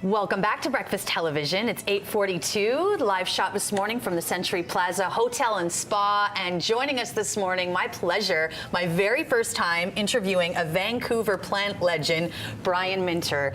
Welcome back to Breakfast Television. It's 8:42, live shot this morning from the Century Plaza Hotel and Spa. And joining us this morning, my pleasure, my very first time interviewing a Vancouver plant legend, Brian Minter.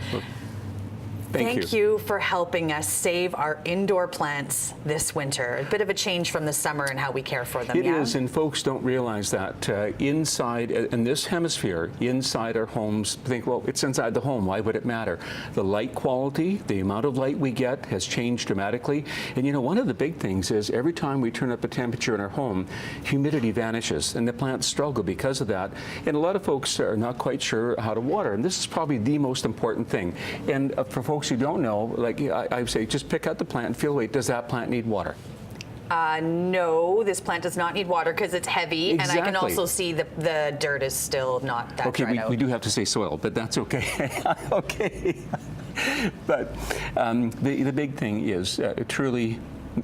Thank you for helping us save our indoor plants this winter. A bit of a change from the summer and how we care for them. It is, and folks don't realize that inside, in this hemisphere, inside our homes, think, well, it's inside the home. Why would it matter? The light quality, the amount of light we get has changed dramatically. And you know, one of the big things is every time we turn up the temperature in our home, humidity vanishes, and the plants struggle because of that. And a lot of folks are not quite sure how to water, and this is probably the most important thing. And for folks who don't know, like I say, just pick out the plant and feel, wait, does that plant need water? No, this plant does not need water because it's heavy, Exactly. and I can also see the dirt is still not that dried out. We do have to say soil, but that's okay. Okay. But the big thing is truly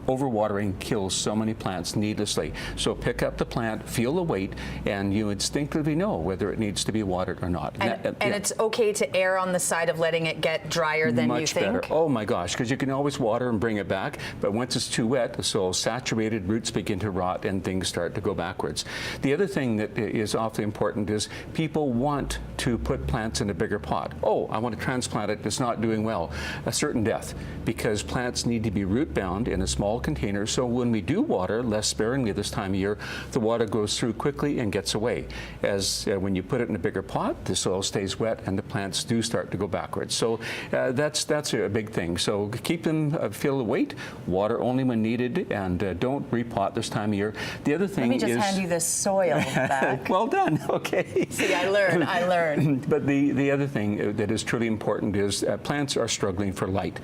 overwatering kills so many plants needlessly. So pick up the plant, feel the weight, and you instinctively know whether it needs to be watered or not. And it's okay to err on the side of letting it get drier than you think? Much better. Oh my gosh, because you can always water and bring it back, but once it's too wet, the soil's saturated, roots begin to rot, and things start to go backwards. The other thing that is awfully important is people want to put plants in a bigger pot. Oh, I want to transplant it, it's not doing well. A certain death, because plants need to be root bound in a small container, so when we do water less sparingly this time of year, the water goes through quickly and gets away. As when you put it in a bigger pot, the soil stays wet and the plants do start to go backwards. So that's a big thing. So keep them, feel the weight, water only when needed, and don't repot this time of year. The other thing is... Let me just hand you this soil back. Well done, okay. See, I learn. But the other thing that is truly important is plants are struggling for light.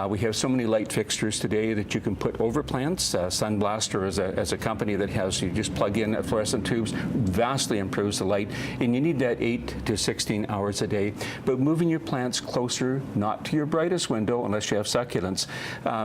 We have so many light fixtures today that you can put over plants. Sunblaster is a company that has, you just plug in fluorescent tubes, vastly improves the light, and you need that 8 to 16 hours a day. But moving your plants closer, not to your brightest window unless you have succulents,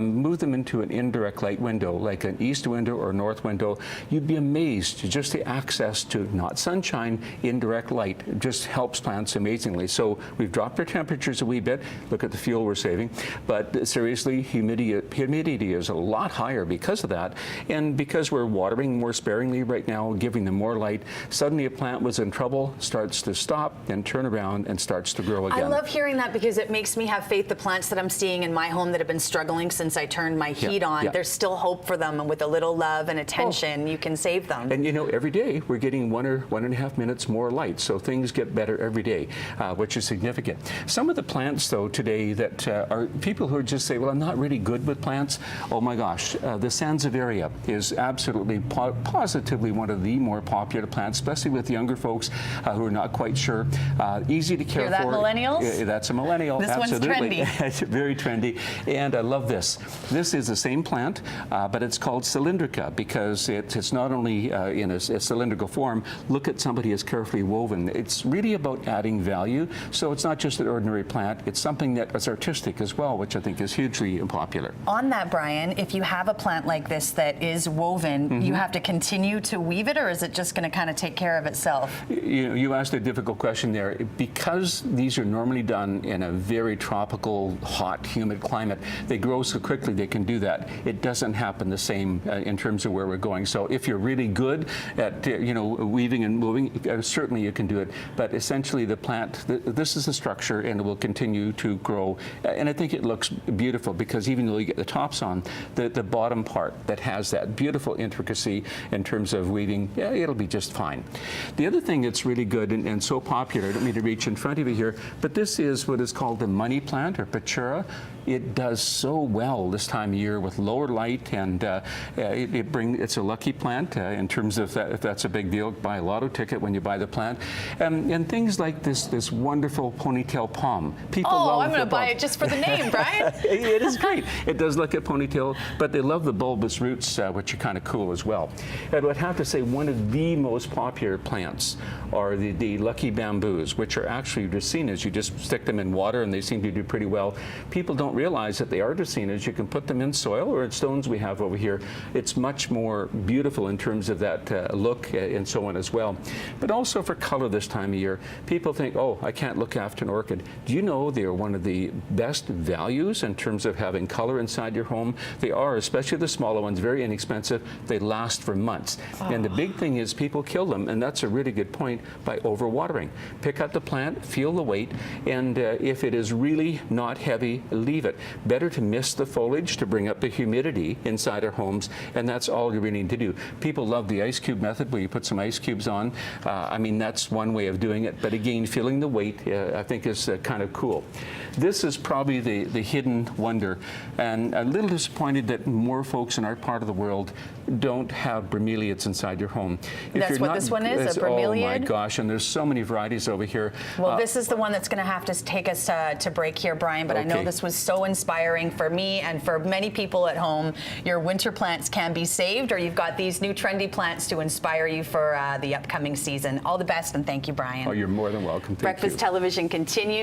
move them into an indirect light window, like an east window or north window. You'd be amazed just the access to not sunshine, indirect light just helps plants amazingly. So we've dropped our temperatures a wee bit. Look at the fuel we're saving. But seriously, humidity is a lot higher because of that, and because we're watering more sparingly right now, giving them more light, suddenly a plant was in trouble, starts to stop, then turn around and starts to grow again. I love hearing that because it makes me have faith the plants that I'm seeing in my home that have been struggling since I turned my heat on, there's still hope for them, and with a little love and attention, you can save them. And you know, every day we're getting 1 or 1.5 minutes more light, so things get better every day, which is significant. Some of the plants, though, today that are people who just say, well, I'm not really good with plants. Oh my gosh, the Sansevieria is absolutely positively one of the more popular plants, especially with younger folks who are not quite sure. Easy to care Hear that, for. millennials? That's a millennial. This absolutely. one's trendy. It's very trendy, and I love this. This is the same plant, but it's called cylindrica because it's not only in a cylindrical form. Look at somebody as carefully woven. It's really about adding value, so it's not just an ordinary plant. It's something that is artistic as well, which I think is hugely popular. On that, Brian, if you have a plant like this that is woven, you have to continue to weave it, or is it just going to kind of take care of itself? You asked a difficult question there. Because these are normally done in a very tropical, hot, humid climate, they grow so quickly they can do that. It doesn't happen the same in terms of where we're going. So if you're really good at weaving and moving, certainly you can do it. But essentially the plant, this is the structure, and it will continue to grow. And I think it looks beautiful because even though you get the tops on, the bottom part that has that beautiful intricacy in terms of weaving, it'll be just fine. The other thing that's really good and so popular, I don't mean to reach in front of you here, but this is what is called the money plant, or Pachura. It does so well this time of year with lower light, and it's a lucky plant in terms of if that's a big deal. Buy a lotto ticket when you buy the plant, and things like this wonderful ponytail palm. People love I'm going to buy it just for the name, Brian. It is great. It does look at ponytail but they love the bulbous roots, which are kind of cool as well. And I would have to say one of the most popular plants are the lucky bamboos, which are actually dracaenas. You just stick them in water and they seem to do pretty well. People don't realize that they are dracaenas. You can put them in soil or in stones we have over here. It's much more beautiful in terms of that look and so on as well. But also for color this time of year, people think, oh, I can't look after an orchid. Do you know they are one of the best values in terms of having color inside your home? They are, especially the smaller ones, very inexpensive. They last for months. Oh. And the big thing is people kill them, and that's a really good point, by overwatering. Pick up the plant, feel the weight, and if it is really not heavy, leave it. Better to mist the foliage to bring up the humidity inside our homes, and that's all you really need to do. People love the ice cube method where you put some ice cubes on. I mean, that's one way of doing it, but again, feeling the weight I think is kind of cool. This is probably the hidden wonder, and a little disappointed that more folks in our part of the world don't have bromeliads inside your home. That's what this one is, a bromeliad? Oh my gosh, and there's so many varieties over here. Well, this is the one that's going to have to take us to break here, Brian, but okay. I know this was so inspiring for me and for many people at home. Your winter plants can be saved, or you've got these new trendy plants to inspire you for the upcoming season. All the best, and thank you, Brian. Oh, you're more than welcome. Thank Breakfast you. Television continues.